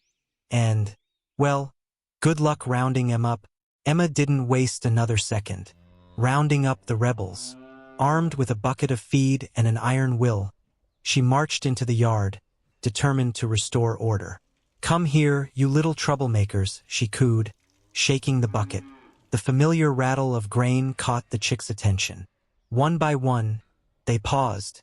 and, well, good luck rounding them up." Emma didn't waste another second. Rounding up the rebels, armed with a bucket of feed and an iron will, she marched into the yard, determined to restore order. "Come here, you little troublemakers," she cooed, shaking the bucket. The familiar rattle of grain caught the chicks' attention. One by one, they paused,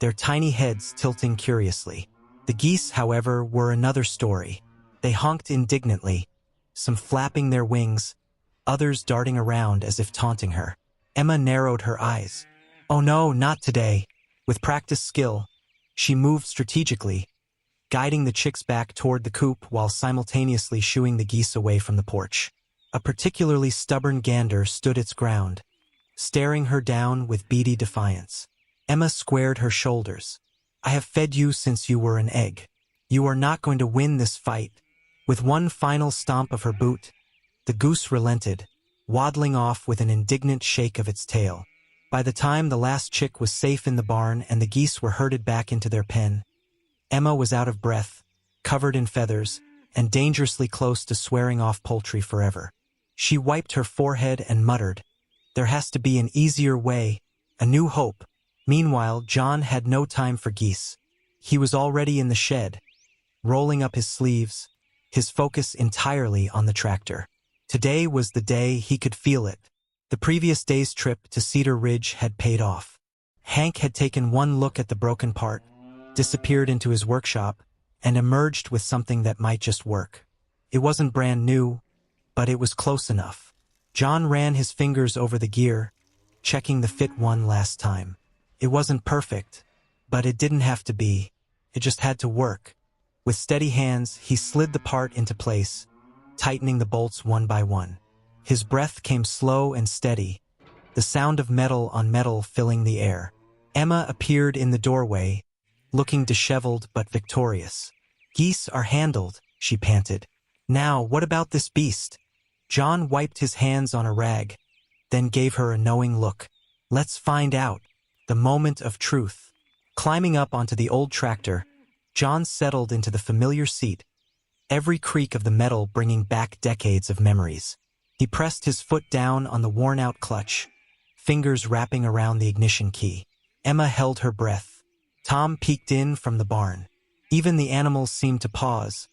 their tiny heads tilting curiously. The geese, however, were another story. They honked indignantly, some flapping their wings, others darting around as if taunting her. Emma narrowed her eyes. "Oh no, not today." With practiced skill, she moved strategically, guiding the chicks back toward the coop while simultaneously shooing the geese away from the porch. A particularly stubborn gander stood its ground, staring her down with beady defiance. Emma squared her shoulders. I have fed you since you were an egg. You are not going to win this fight. With one final stomp of her boot, the goose relented, waddling off with an indignant shake of its tail. By the time the last chick was safe in the barn and the geese were herded back into their pen, Emma was out of breath, covered in feathers, and dangerously close to swearing off poultry forever. She wiped her forehead and muttered, "There has to be an easier way, a new hope." Meanwhile, John had no time for geese. He was already in the shed, rolling up his sleeves, his focus entirely on the tractor. Today was the day he could feel it. The previous day's trip to Cedar Ridge had paid off. Hank had taken one look at the broken part, disappeared into his workshop, and emerged with something that might just work. It wasn't brand new, but it was close enough. John ran his fingers over the gear, checking the fit one last time. It wasn't perfect, but it didn't have to be. It just had to work. With steady hands, he slid the part into place, tightening the bolts one by one. His breath came slow and steady, the sound of metal on metal filling the air. Emma appeared in the doorway, looking disheveled but victorious. "Geese are handled," she panted. "Now, what about this beast?" John wiped his hands on a rag, then gave her a knowing look. "Let's find out." The moment of truth. Climbing up onto the old tractor, John settled into the familiar seat, every creak of the metal bringing back decades of memories. He pressed his foot down on the worn-out clutch, fingers wrapping around the ignition key. Emma held her breath. Tom peeked in from the barn. Even the animals seemed to pause,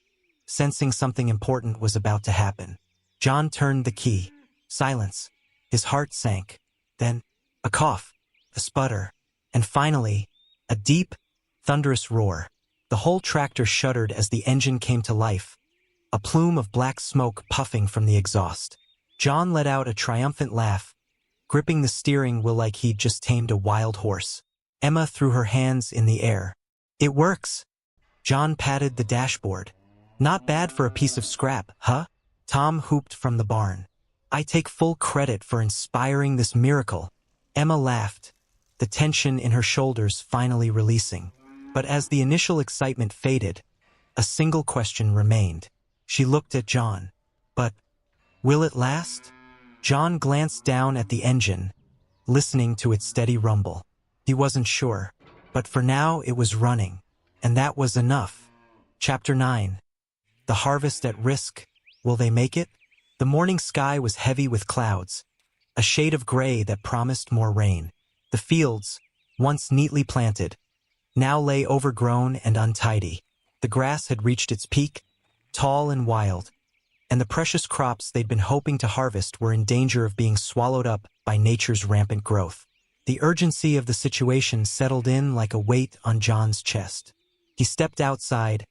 sensing something important was about to happen. John turned the key. Silence. His heart sank. Then, a cough, a sputter, and finally, a deep, thunderous roar. The whole tractor shuddered as the engine came to life, a plume of black smoke puffing from the exhaust. John let out a triumphant laugh, gripping the steering wheel like he'd just tamed a wild horse. Emma threw her hands in the air. "It works." John patted the dashboard. "Not bad for a piece of scrap, huh?" Tom whooped from the barn. "I take full credit for inspiring this miracle." Emma laughed, the tension in her shoulders finally releasing. But as the initial excitement faded, a single question remained. She looked at John. "But will it last?" John glanced down at the engine, listening to its steady rumble. He wasn't sure, but for now it was running, and that was enough. Chapter 9. The harvest at risk. Will they make it? The morning sky was heavy with clouds, a shade of gray that promised more rain. The fields, once neatly planted, now lay overgrown and untidy. The grass had reached its peak, tall and wild, and the precious crops they'd been hoping to harvest were in danger of being swallowed up by nature's rampant growth. The urgency of the situation settled in like a weight on John's chest. He stepped outside,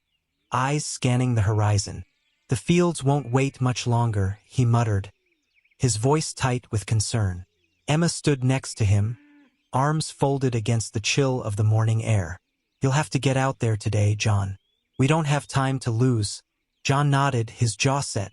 eyes scanning the horizon. "The fields won't wait much longer," he muttered, his voice tight with concern. Emma stood next to him, arms folded against the chill of the morning air. "You'll have to get out there today, John. We don't have time to lose." John nodded, his jaw set.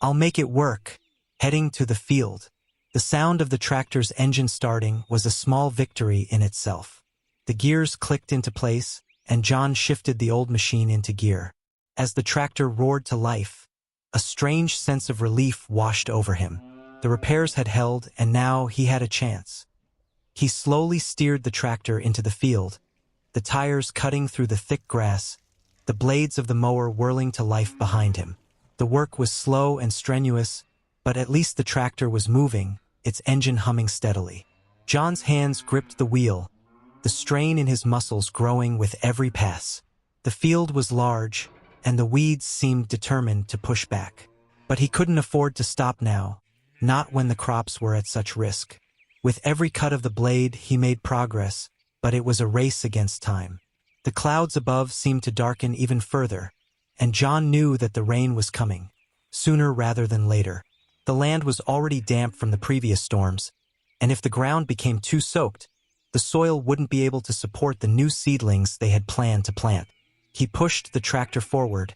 "I'll make it work." Heading to the field. The sound of the tractor's engine starting was a small victory in itself. The gears clicked into place, and John shifted the old machine into gear. As the tractor roared to life, a strange sense of relief washed over him. The repairs had held, and now he had a chance. He slowly steered the tractor into the field, the tires cutting through the thick grass, the blades of the mower whirling to life behind him. The work was slow and strenuous, but at least the tractor was moving, its engine humming steadily. John's hands gripped the wheel, the strain in his muscles growing with every pass. The field was large, and the weeds seemed determined to push back. But he couldn't afford to stop now, not when the crops were at such risk. With every cut of the blade, he made progress, but it was a race against time. The clouds above seemed to darken even further, and John knew that the rain was coming, sooner rather than later. The land was already damp from the previous storms, and if the ground became too soaked, the soil wouldn't be able to support the new seedlings they had planned to plant. He pushed the tractor forward,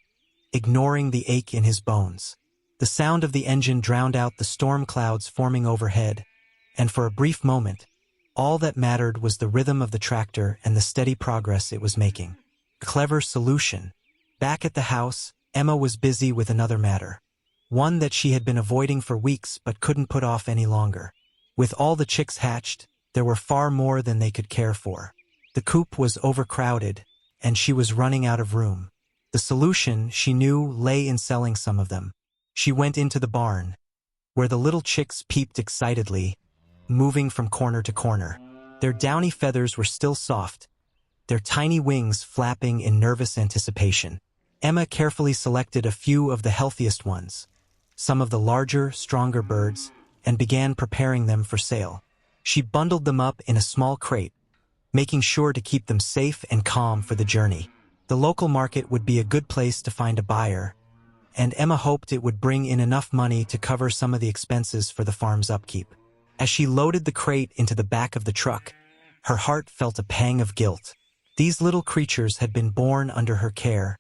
ignoring the ache in his bones. The sound of the engine drowned out the storm clouds forming overhead, and for a brief moment, All that mattered was the rhythm of the tractor and the steady progress it was making. A clever solution. Back at the house, Emma was busy with another matter. One that she had been avoiding for weeks but couldn't put off any longer. With all the chicks hatched, there were far more than they could care for. The coop was overcrowded, and she was running out of room. The solution, she knew, lay in selling some of them. She went into the barn, where the little chicks peeped excitedly, moving from corner to corner. Their downy feathers were still soft, their tiny wings flapping in nervous anticipation. Emma carefully selected a few of the healthiest ones, some of the larger, stronger birds, and began preparing them for sale. She bundled them up in a small crate, making sure to keep them safe and calm for the journey. The local market would be a good place to find a buyer, and Emma hoped it would bring in enough money to cover some of the expenses for the farm's upkeep. As she loaded the crate into the back of the truck, her heart felt a pang of guilt. These little creatures had been born under her care,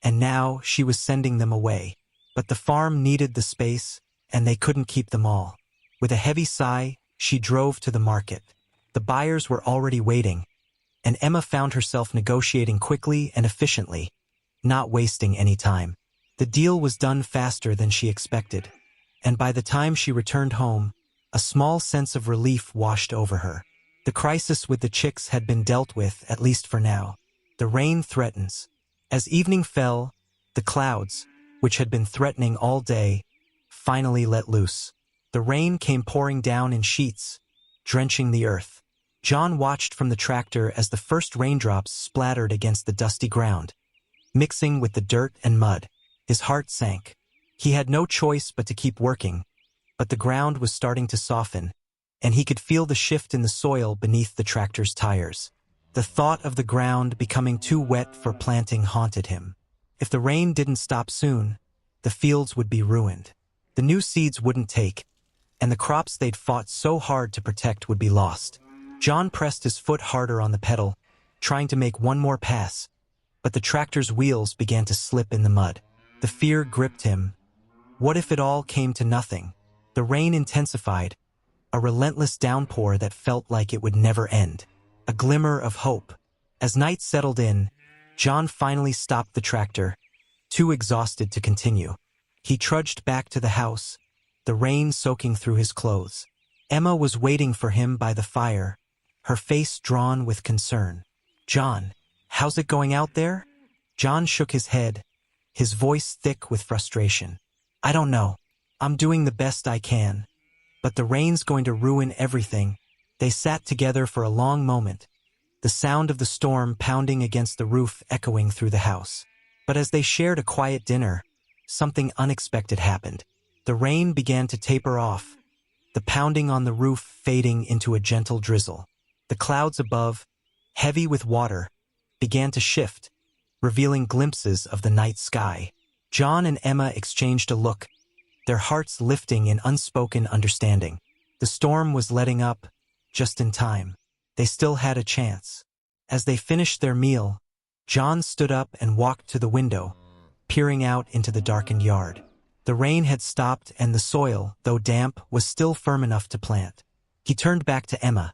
and now she was sending them away. But the farm needed the space, and they couldn't keep them all. With a heavy sigh, she drove to the market. The buyers were already waiting, and Emma found herself negotiating quickly and efficiently, not wasting any time. The deal was done faster than she expected, and by the time she returned home, a small sense of relief washed over her. The crisis with the chicks had been dealt with, at least for now. The rain threatens. As evening fell, the clouds, which had been threatening all day, finally let loose. The rain came pouring down in sheets, drenching the earth. John watched from the tractor as the first raindrops splattered against the dusty ground, mixing with the dirt and mud. His heart sank. He had no choice but to keep working, but the ground was starting to soften, and he could feel the shift in the soil beneath the tractor's tires. The thought of the ground becoming too wet for planting haunted him. If the rain didn't stop soon, the fields would be ruined. The new seeds wouldn't take, and the crops they'd fought so hard to protect would be lost. John pressed his foot harder on the pedal, trying to make one more pass, but the tractor's wheels began to slip in the mud. The fear gripped him. What if it all came to nothing? The rain intensified, a relentless downpour that felt like it would never end. A glimmer of hope. As night settled in, John finally stopped the tractor, too exhausted to continue. He trudged back to the house, the rain soaking through his clothes. Emma was waiting for him by the fire, her face drawn with concern. "John, how's it going out there?" John shook his head, his voice thick with frustration. "I don't know. I'm doing the best I can. But the rain's going to ruin everything." They sat together for a long moment, the sound of the storm pounding against the roof echoing through the house. But as they shared a quiet dinner, something unexpected happened. The rain began to taper off, the pounding on the roof fading into a gentle drizzle. The clouds above, heavy with water, began to shift, revealing glimpses of the night sky. John and Emma exchanged a look, their hearts lifting in unspoken understanding. The storm was letting up, just in time. They still had a chance. As they finished their meal, John stood up and walked to the window, peering out into the darkened yard. The rain had stopped and the soil, though damp, was still firm enough to plant. He turned back to Emma,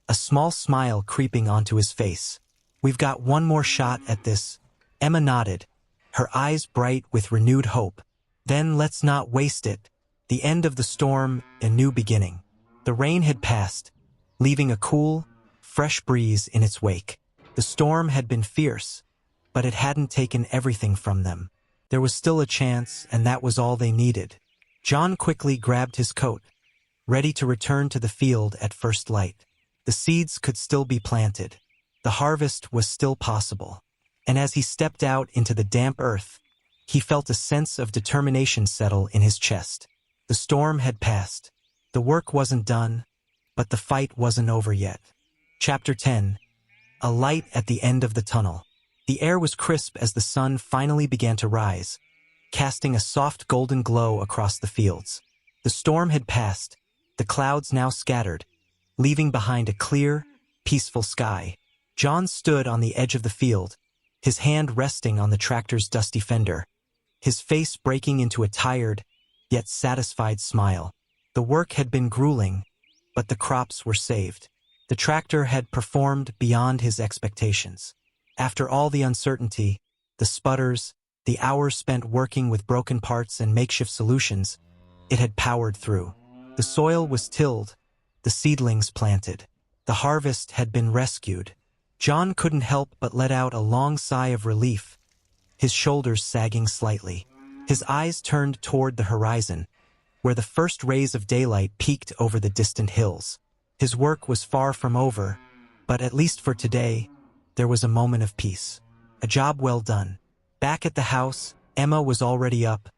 a small smile creeping onto his face. "We've got one more shot at this." Emma nodded, her eyes bright with renewed hope. "Then let's not waste it." The end of the storm, a new beginning. The rain had passed, leaving a cool, fresh breeze in its wake. The storm had been fierce, but it hadn't taken everything from them. There was still a chance, and that was all they needed. John quickly grabbed his coat, ready to return to the field at first light. The seeds could still be planted. The harvest was still possible. And as he stepped out into the damp earth, he felt a sense of determination settle in his chest. The storm had passed. The work wasn't done, but the fight wasn't over yet. Chapter 10. A light at the end of the tunnel. The air was crisp as the sun finally began to rise, casting a soft golden glow across the fields. The storm had passed, the clouds now scattered, leaving behind a clear, peaceful sky. John stood on the edge of the field, his hand resting on the tractor's dusty fender, his face breaking into a tired, yet satisfied smile. The work had been grueling, but the crops were saved. The tractor had performed beyond his expectations. After all the uncertainty, the sputters, the hours spent working with broken parts and makeshift solutions, it had powered through. The soil was tilled, the seedlings planted. The harvest had been rescued. John couldn't help but let out a long sigh of relief, his shoulders sagging slightly. His eyes turned toward the horizon, where the first rays of daylight peeked over the distant hills. His work was far from over, but at least for today, there was a moment of peace. A job well done. Back at the house, Emma was already up,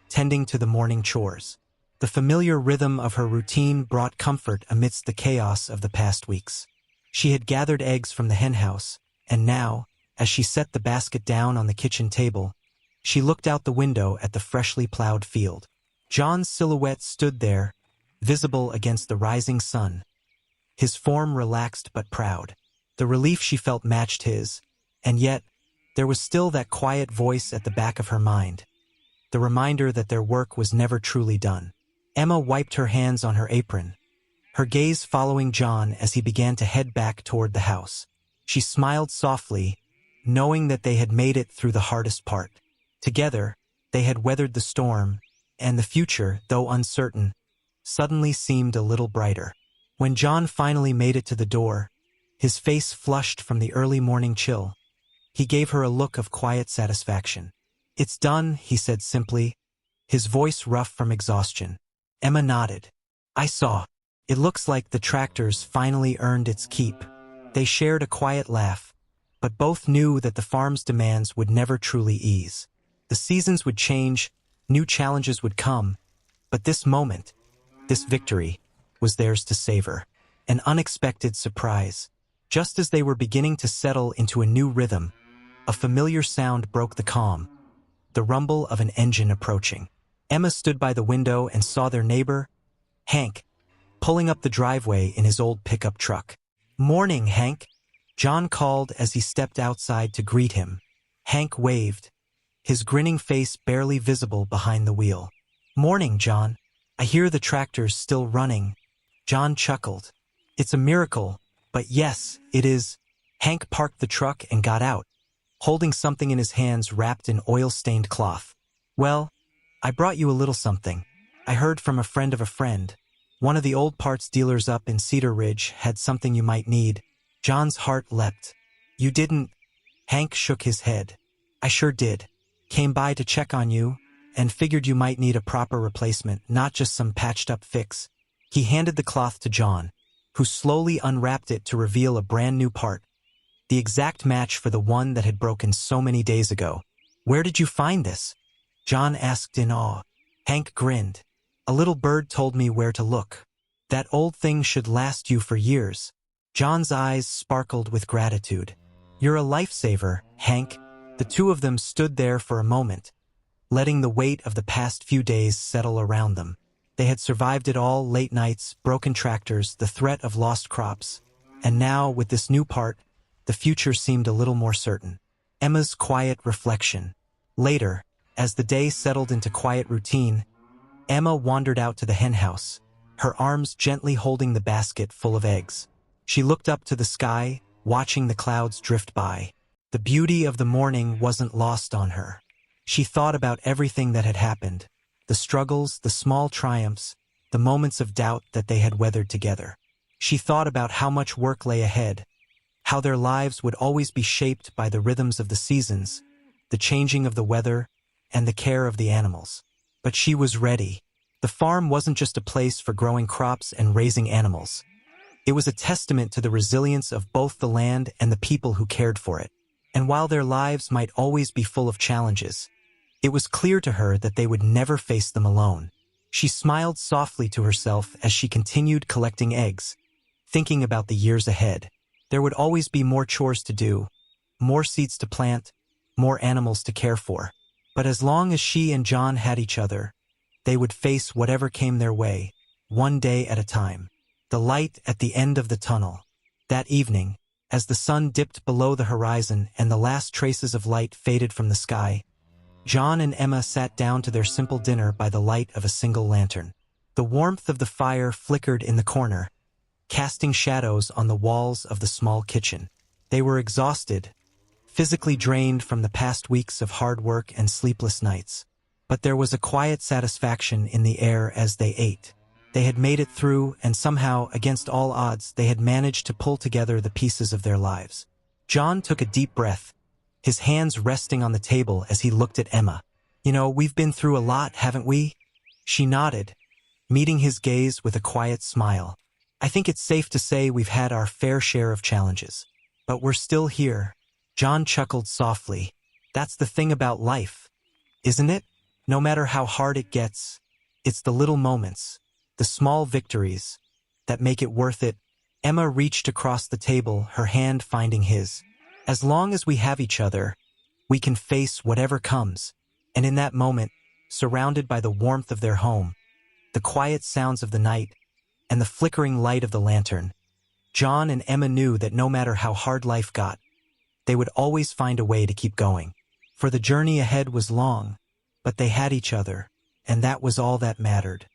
tending to the morning chores. The familiar rhythm of her routine brought comfort amidst the chaos of the past weeks. She had gathered eggs from the henhouse, and now, as she set the basket down on the kitchen table, she looked out the window at the freshly plowed field. John's silhouette stood there, visible against the rising sun, his form relaxed but proud. The relief she felt matched his, and yet, there was still that quiet voice at the back of her mind, the reminder that their work was never truly done. Emma wiped her hands on her apron, her gaze following John as he began to head back toward the house. She smiled softly, knowing that they had made it through the hardest part. Together, they had weathered the storm, and the future, though uncertain, suddenly seemed a little brighter. When John finally made it to the door, his face flushed from the early morning chill. He gave her a look of quiet satisfaction. "It's done," he said simply, his voice rough from exhaustion. Emma nodded. "I saw. It looks like the tractor's finally earned its keep." They shared a quiet laugh, but both knew that the farm's demands would never truly ease. The seasons would change, new challenges would come, but this moment, this victory, was theirs to savor. An unexpected surprise. Just as they were beginning to settle into a new rhythm, a familiar sound broke the calm, the rumble of an engine approaching. Emma stood by the window and saw their neighbor, Hank, pulling up the driveway in his old pickup truck. "Morning, Hank," John called as he stepped outside to greet him. Hank waved, his grinning face barely visible behind the wheel. "Morning, John. I hear the tractor's still running." John chuckled. "It's a miracle, but yes, it is." Hank parked the truck and got out, holding something in his hands wrapped in oil-stained cloth. "Well, I brought you a little something. I heard from a friend of a friend. One of the old parts dealers up in Cedar Ridge had something you might need." John's heart leapt. "You didn't?" Hank shook his head. "I sure did. Came by to check on you, and figured you might need a proper replacement, not just some patched-up fix." He handed the cloth to John, who slowly unwrapped it to reveal a brand-new part, the exact match for the one that had broken so many days ago. "Where did you find this?" John asked in awe. Hank grinned. "A little bird told me where to look. That old thing should last you for years." John's eyes sparkled with gratitude. "You're a lifesaver, Hank." The two of them stood there for a moment, letting the weight of the past few days settle around them. They had survived it all: late nights, broken tractors, the threat of lost crops. And now, with this new part, the future seemed a little more certain. Emma's quiet reflection. Later, as the day settled into quiet routine, Emma wandered out to the henhouse, her arms gently holding the basket full of eggs. She looked up to the sky, watching the clouds drift by. The beauty of the morning wasn't lost on her. She thought about everything that had happened, the struggles, the small triumphs, the moments of doubt that they had weathered together. She thought about how much work lay ahead, how their lives would always be shaped by the rhythms of the seasons, the changing of the weather, and the care of the animals. But she was ready. The farm wasn't just a place for growing crops and raising animals. It was a testament to the resilience of both the land and the people who cared for it. And while their lives might always be full of challenges, it was clear to her that they would never face them alone. She smiled softly to herself as she continued collecting eggs, thinking about the years ahead. There would always be more chores to do, more seeds to plant, more animals to care for. But as long as she and John had each other, they would face whatever came their way, one day at a time. The light at the end of the tunnel. That evening, as the sun dipped below the horizon and the last traces of light faded from the sky, John and Emma sat down to their simple dinner by the light of a single lantern. The warmth of the fire flickered in the corner, casting shadows on the walls of the small kitchen. They were exhausted, physically drained from the past weeks of hard work and sleepless nights. But there was a quiet satisfaction in the air as they ate. They had made it through, and somehow, against all odds, they had managed to pull together the pieces of their lives. John took a deep breath, his hands resting on the table as he looked at Emma. "You know, we've been through a lot, haven't we?" She nodded, meeting his gaze with a quiet smile. "I think it's safe to say we've had our fair share of challenges. But we're still here." John chuckled softly. "That's the thing about life, isn't it? No matter how hard it gets, it's the little moments, the small victories, that make it worth it." Emma reached across the table, her hand finding his. "As long as we have each other, we can face whatever comes." And in that moment, surrounded by the warmth of their home, the quiet sounds of the night, and the flickering light of the lantern, John and Emma knew that no matter how hard life got, they would always find a way to keep going. For the journey ahead was long, but they had each other, and that was all that mattered.